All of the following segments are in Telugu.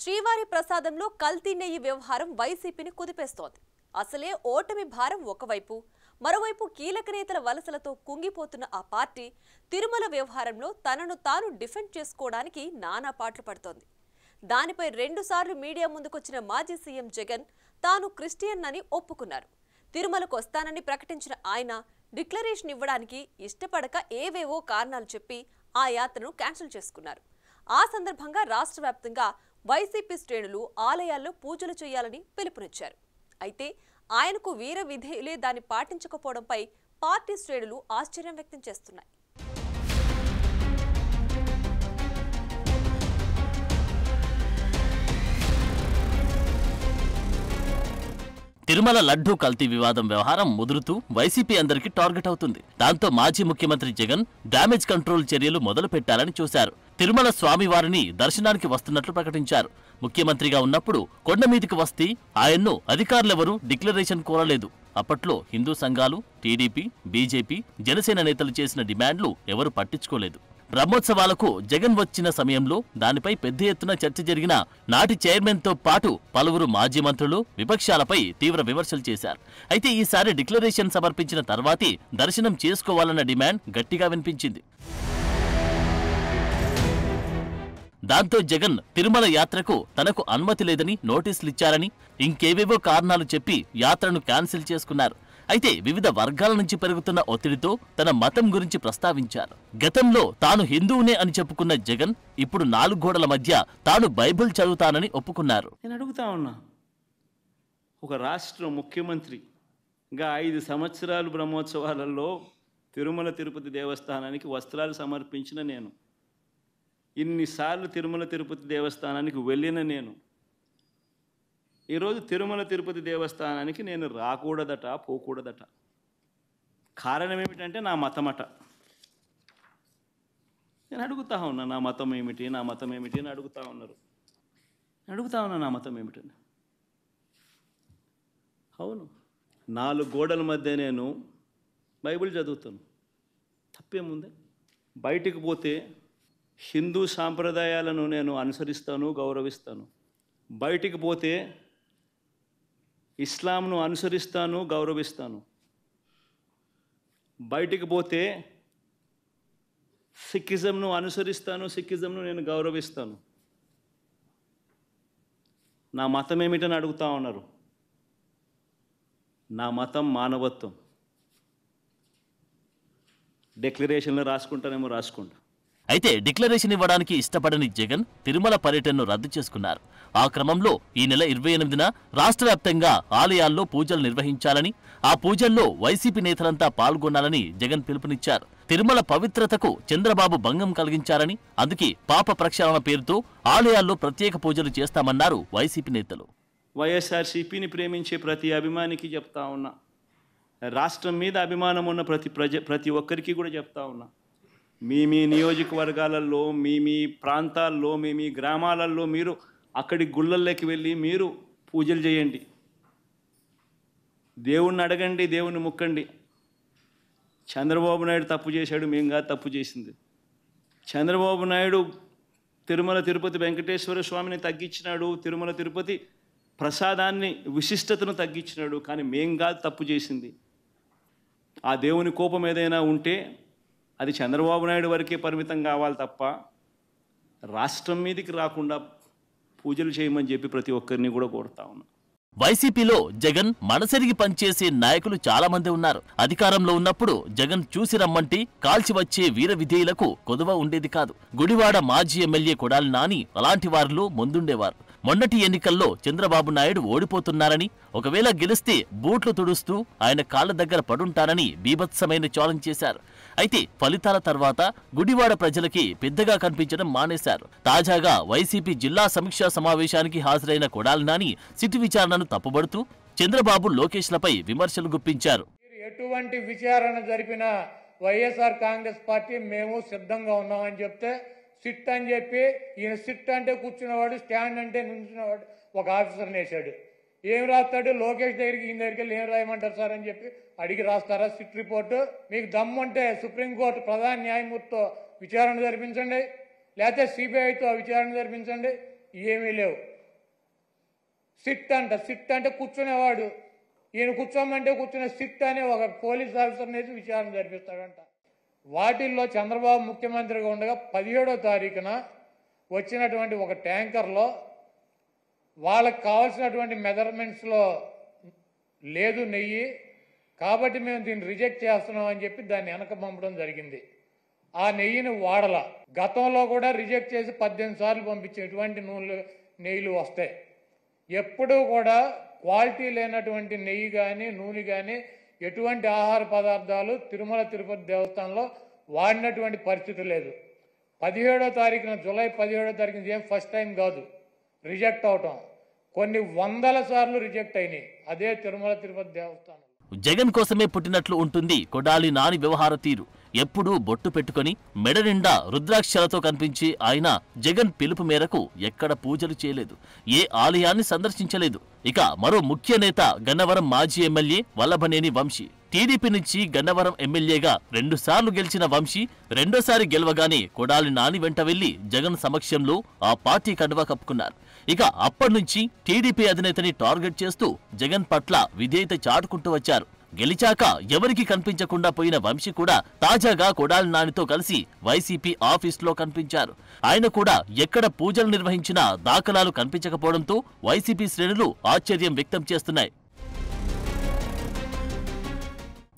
శ్రీవారి ప్రసాదంలో కల్తీ నెయ్యి వ్యవహారం వైసీపీని కుదిపేస్తోంది. అసలే ఓటమి భారం ఒకవైపు, మరోవైపు కీలక నేతల వలసలతో కుంగిపోతున్న ఆ పార్టీ తిరుమల వ్యవహారంలో తనను తాను డిఫెండ్ చేసుకోవడానికి నానా పాట్లు పడుతోంది. దానిపై 2 సార్లు మీడియా ముందుకొచ్చిన మాజీ సీఎం జగన్ తాను క్రిస్టియన్ అని ఒప్పుకున్నారు. తిరుమలకు వస్తానని ప్రకటించిన ఆయన డిక్లరేషన్ ఇవ్వడానికి ఇష్టపడక ఏవేవో కారణాలు చెప్పి ఆ యాత్రను క్యాన్సిల్ చేసుకున్నారు. ఆ సందర్భంగా రాష్ట్ర వ్యాప్తంగా వైసీపీ శ్రేణులు ఆలయాల్లో పూజలు చేయాలని పిలుపునిచ్చారు. అయితే ఆయనకు వీర విధేయులే దాన్ని పాటించకపోవడంపై పార్టీ శ్రేణులు ఆశ్చర్యం వ్యక్తం చేస్తున్నాయి. తిరుమల లడ్డూ కల్తీ వివాదం వ్యవహారం ముదురుతూ వైసీపీ అందరికీ టార్గెట్ అవుతుంది. దాంతో మాజీ ముఖ్యమంత్రి జగన్ డ్యామేజ్ కంట్రోల్ చర్యలు మొదలు పెట్టాలని చూశారు. తిరుమల స్వామివారిని దర్శనానికి వస్తున్నట్లు ప్రకటించారు. ముఖ్యమంత్రిగా ఉన్నప్పుడు కొండ మీదికి వస్తే ఆయన్ను అధికారులెవరూ డిక్లరేషన్ కోరలేదు. అప్పట్లో హిందూ సంఘాలు, టీడీపీ, బీజేపీ, జనసేన నేతలు చేసిన డిమాండ్లు ఎవరు పట్టించుకోలేదు. బ్రహ్మోత్సవాలకు జగన్ వచ్చిన సమయంలో దానిపై పెద్ద ఎత్తున చర్చ జరిగిన నాటి చైర్మన్తో పాటు పలువురు మాజీ మంత్రులు విపక్షాలపై తీవ్ర విమర్శలు చేశారు. అయితే ఈసారి డిక్లరేషన్ సమర్పించిన తర్వాతే దర్శనం చేసుకోవాలన్న డిమాండ్ గట్టిగా వినిపించింది. దాంతో జగన్ తిరుమల యాత్రకు తనకు అనుమతి లేదని నోటీసులిచ్చారని, ఇంకేవేవో కారణాలు చెప్పి యాత్రను క్యాన్సిల్ చేసుకున్నారు. అయితే వివిధ వర్గాల నుంచి పెరుగుతున్న ఒత్తిడితో తన మతం గురించి ప్రస్తావించారు. గతంలో తాను హిందువునే అని చెప్పుకున్న జగన్ ఇప్పుడు 4 గోడల మధ్య తాను బైబిల్ చదువుతానని ఒప్పుకున్నారు. నేను అడుగుతా ఉన్నా, ఒక రాష్ట్ర ముఖ్యమంత్రిగా 5 సంవత్సరాలు బ్రహ్మోత్సవాలలో తిరుమల తిరుపతి దేవస్థానానికి వస్త్రాలు సమర్పించిన నేను, ఇన్నిసార్లు తిరుమల తిరుపతి దేవస్థానానికి వెళ్ళిన నేను, ఈరోజు తిరుమల తిరుపతి దేవస్థానానికి నేను రాకూడదట, పోకూడదట. కారణం ఏమిటంటే నా మతమట. నేను అడుగుతా ఉన్నా, నా మతం ఏమిటి, నా మతం ఏమిటి అని అడుగుతా ఉన్నారు. అడుగుతా ఉన్నా, నా మతం ఏమిటని. అవును, 4 గోడల మధ్య నేను బైబిల్ చదువుతాను, తప్పేముంది? బయటికి పోతే హిందూ సాంప్రదాయాలను నేను అనుసరిస్తాను, గౌరవిస్తాను. బయటికి పోతే ఇస్లాంను అనుసరిస్తాను, గౌరవిస్తాను. బయటికి పోతే సిక్కిజంను అనుసరిస్తాను, సిక్కిజంను నేను గౌరవిస్తాను. నా మతం ఏమిటని అడుగుతా ఉన్నారు. నా మతం మానవత్వం. డిక్లరేషన్లో రాసుకుంటానేమో రాసుకుంటా. అయితే డిక్లరేషన్ ఇవ్వడానికి ఇష్టపడని జగన్ తిరుమల పర్యటనను రద్దు చేసుకున్నారు. ఆ క్రమంలో ఈ నెల 28న రాష్ట్ర వ్యాప్తంగా ఆలయాల్లో పూజలు నిర్వహించాలని, ఆ పూజల్లో వైసీపీ నేతలంతా పాల్గొనాలని జగన్ పిలుపునిచ్చారు. తిరుమల పవిత్రతకు చంద్రబాబు భంగం కలిగించారని, అందుకే పాప ప్రక్షాళన పేరుతో ఆలయాల్లో ప్రత్యేక పూజలు చేస్తామన్నారు వైసీపీ నేతలు. వైఎస్ఆర్సీపీని ప్రేమించే ప్రతి అభిమానికి చెప్తా ఉన్నా, రాష్ట్రం మీద అభిమానం ఉన్న ప్రతి ఒక్కరికి కూడా చెప్తా ఉన్నా, మీ నియోజకవర్గాలలో, మీ ప్రాంతాల్లో, మీ గ్రామాలలో మీరు అక్కడి గుళ్ళల్లోకి వెళ్ళి మీరు పూజలు చేయండి, దేవుణ్ణి అడగండి, దేవుణ్ణి ముక్కండి. చంద్రబాబు నాయుడు తప్పు చేశాడు, మేము కాదు తప్పు చేసింది. చంద్రబాబు నాయుడు తిరుమల తిరుపతి వెంకటేశ్వర స్వామిని తగ్గించినాడు, తిరుమల తిరుపతి ప్రసాదాన్ని విశిష్టతను తగ్గించినాడు. కానీ మేం కాదు తప్పు చేసింది. ఆ దేవుని కోపం ఏదైనా ఉంటే అది చంద్రబాబు నాయుడు వరకే పరిమితం కావాలి తప్ప రాష్ట్రం మీదకి రాకుండా పూజలు చేయమని చెప్పి ప్రతి ఒక్కరిని కూడా కోరుతా ఉన్నా. వైసీపీలో జగన్ మనసెరిగి పనిచేసే నాయకులు చాలా మంది ఉన్నారు. అధికారంలో ఉన్నప్పుడు జగన్ చూసి రమ్మంటే కాల్చి వచ్చే వీర విధేయులకు కొదువ ఉండేది కాదు. గుడివాడ మాజీ ఎమ్మెల్యే కొడాలి నాని అలాంటి వారిలో ముందుండేవారు. మొన్నటి ఎన్నికల్లో చంద్రబాబు నాయుడు ఓడిపోతున్నారని, ఒకవేళ గెలిస్తే బూట్లు తుడుస్తూ ఆయన కాళ్ల దగ్గర పడుంటారని బీభత్సమైన ఛాలెంజ్ చేశారు. అయితే ఫలితాల తర్వాత గుడివాడ ప్రజలకి పెద్దగా కనిపించడం మానేశారు. తాజాగా వైసీపీ జిల్లా సమీక్షా సమావేశానికి హాజరైన కొడాలి నాని సిట్ విచారణను తప్పుబడుతూ చంద్రబాబు లోకేష్లపై విమర్శలు గుప్పించారు. ఎటువంటి విచారణ జరిపిన వైఎస్ఆర్ కాంగ్రెస్ పార్టీ మేము సిద్ధంగా ఉన్నామని చెప్తే సిట్ అని చెప్పి, ఈయన సిట్ అంటే కూర్చున్నవాడు, స్టాండ్ అంటే నుంచున్నవాడు ఒక ఆఫీసర్ని వేశాడు. ఏం రాస్తాడు? లోకేష్ దగ్గరికి, ఈయన దగ్గరికి వెళ్ళి ఏం రాయమంటారు సార్ అని చెప్పి అడిగి రాస్తారా సిట్ రిపోర్టు? మీకు దమ్ముంటే సుప్రీంకోర్టు ప్రధాన న్యాయమూర్తితో విచారణ జరిపించండి, లేకపోతే సిబిఐతో విచారణ జరిపించండి. ఏమీ లేవు. సిట్ అంటే కూర్చునేవాడు, ఈయన కూర్చోమంటే కూర్చునే సిట్ అనే ఒక పోలీస్ ఆఫీసర్ని వేసి విచారణ జరిపిస్తాడంట. వాటిల్లో చంద్రబాబు ముఖ్యమంత్రిగా ఉండగా 17వ తారీఖున వచ్చినటువంటి ఒక ట్యాంకర్లో వాళ్ళకి కావాల్సినటువంటి మెజర్మెంట్స్లో లేదు నెయ్యి, కాబట్టి మేము దీన్ని రిజెక్ట్ చేస్తున్నాం అని చెప్పి దాన్ని వెనక పంపడం జరిగింది. ఆ నెయ్యిని వాడల. గతంలో కూడా రిజెక్ట్ చేసి 18 సార్లు పంపించే ఎటువంటి నెయ్యిలు వస్తాయి. ఎప్పుడూ కూడా క్వాలిటీ లేనటువంటి నెయ్యి కానీ నూనె కానీ ఎటువంటి ఆహార పదార్థాలు తిరుమల తిరుపతి దేవస్థానంలో వాడినటువంటి పరిస్థితి లేదు. 17వ తారీఖున జూలై 17వ తారీఖున ఏం ఫస్ట్ టైం కాదు రిజెక్ట్ అవటం, కొన్ని వందల సార్లు రిజెక్ట్ అయినాయి అదే తిరుమల తిరుపతి దేవస్థానం. జగన్ కోసమే పుట్టినట్లు ఉంటుంది కొడాలి నాని వ్యవహార తీరు. ఎప్పుడూ బొట్టు పెట్టుకుని మెడ నిండా రుద్రాక్షలతో కనిపించి ఆయన జగన్ పిలుపు మేరకు ఎక్కడ పూజలు చేయలేదు, ఏ ఆలయాన్ని సందర్శించలేదు. ఇక మరో ముఖ్య నేత గన్నవరం మాజీ ఎమ్మెల్యే వల్లభనేని వంశీ. టీడీపీ నుంచి గన్నవరం ఎమ్మెల్యేగా 2 సార్లు గెలిచిన వంశీ రెండోసారి గెలవగానే కొడాలి నాని వెంట వెళ్లి జగన్ సమక్షంలో ఆ పార్టీ కండువా కప్పుకున్నారు. ఇక అప్పటినుంచి టీడీపీ అధినేతని టార్గెట్ చేస్తూ జగన్ పట్ల విధేయత చాటుకుంటూ వచ్చారు. గెలిచాక ఎవరికి కనిపించకుండా పోయిన వంశీ కూడా తాజాగా కొడాలి నానితో కలిసి వైసీపీ ఆఫీసులో కనిపించారు. ఆయన కూడా ఎక్కడ పూజలు నిర్వహించినా దాఖలాలు కనిపించకపోవడంతో వైసీపీ శ్రేణులు ఆశ్చర్యం వ్యక్తం చేస్తున్నాయి.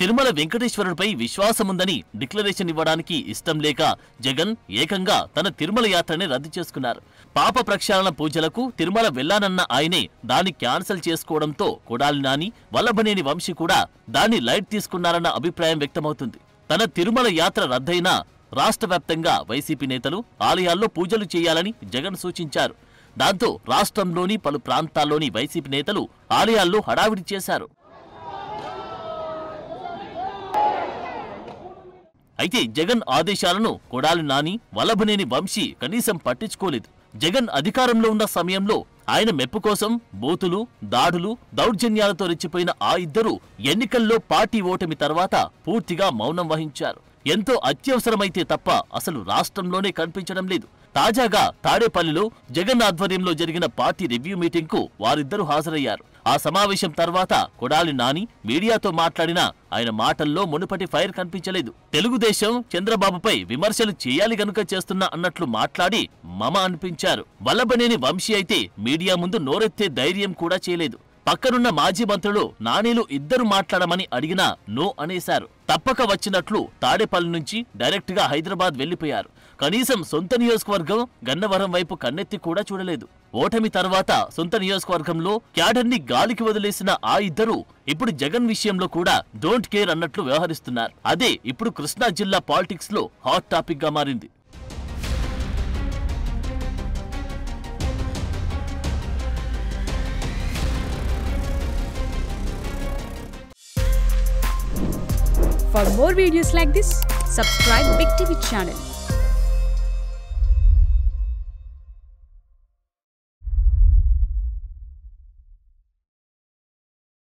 తిరుమల వెంకటేశ్వరుడిపై విశ్వాసముందని డిక్లరేషన్ ఇవ్వడానికి ఇష్టం లేక జగన్ ఏకంగా తన తిరుమల యాత్రని రద్దు చేసుకున్నారు. పాప ప్రక్షాళన పూజలకు తిరుమల వెళ్లానన్న ఆయనే దాన్ని క్యాన్సిల్ చేసుకోవడంతో కొడాలి నాని వల్లభనేని వంశీ కూడా దాన్ని లైట్ తీసుకున్నారన్న అభిప్రాయం వ్యక్తమవుతుంది. తన తిరుమల యాత్ర రద్దయినా రాష్ట్ర వ్యాప్తంగా వైసీపీ నేతలు ఆలయాల్లో పూజలు చేయాలని జగన్ సూచించారు. దాంతో రాష్ట్రంలోని పలు ప్రాంతాల్లోని వైసీపీ నేతలు ఆలయాల్లో హడావిడి చేశారు. అయితే జగన్ ఆదేశాలను కొడాలి నాని వల్లభనేని వంశీ కనీసం పట్టించుకోలేదు. జగన్ అధికారంలో ఉన్న సమయంలో ఆయన మెప్పు కోసం బూతులు, దాడులు, దౌర్జన్యాలతో రెచ్చిపోయిన ఆ ఇద్దరు ఎన్నికల్లో పార్టీ ఓటమి తర్వాత పూర్తిగా మౌనం వహించారు. ఎంతో అత్యవసరమైతే తప్ప అసలు రాష్ట్రంలోనే కనిపించడం లేదు. తాజాగా తాడేపల్లిలో జగన్ ఆధ్వర్యంలో జరిగిన పార్టీ రివ్యూ మీటింగ్ కు వారిద్దరూ హాజరయ్యారు. ఆ సమావేశం తర్వాత కొడాలి నాని మీడియాతో మాట్లాడినా ఆయన మాటల్లో మునుపటి ఫైర్ కనిపించలేదు. తెలుగుదేశం చంద్రబాబుపై విమర్శలు చేయాలి గనుక చేస్తున్నా అన్నట్లు మాట్లాడి మమ అనిపించారు. వల్లభనేని వంశీ అయితే మీడియా ముందు నోరెత్తే ధైర్యం కూడా చేయలేదు. పక్కనున్న మాజీ మంత్రులు నానీలు ఇద్దరు మాట్లాడమని అడిగినా నో అనేశారు. తప్పక వచ్చినట్లు తాడేపల్లి నుంచి డైరెక్ట్ గా హైదరాబాద్ వెళ్లిపోయారు. కనీసం సొంత నియోజకవర్గం గన్నవరం వైపు కన్నెత్తి కూడా చూడలేదు. ఓటమి తర్వాత సొంత నియోజకవర్గంలో క్యాడర్ని గాలికి వదిలేసిన ఆ ఇద్దరు ఇప్పుడు జగన్ విషయంలో కూడా డోంట్ కేర్ అన్నట్లు వ్యవహరిస్తున్నారు. అదే ఇప్పుడు కృష్ణా జిల్లా పాలిటిక్స్ లో హాట్ టాపిక్ గా మారింది. For more videos like this, subscribe Big TV channel.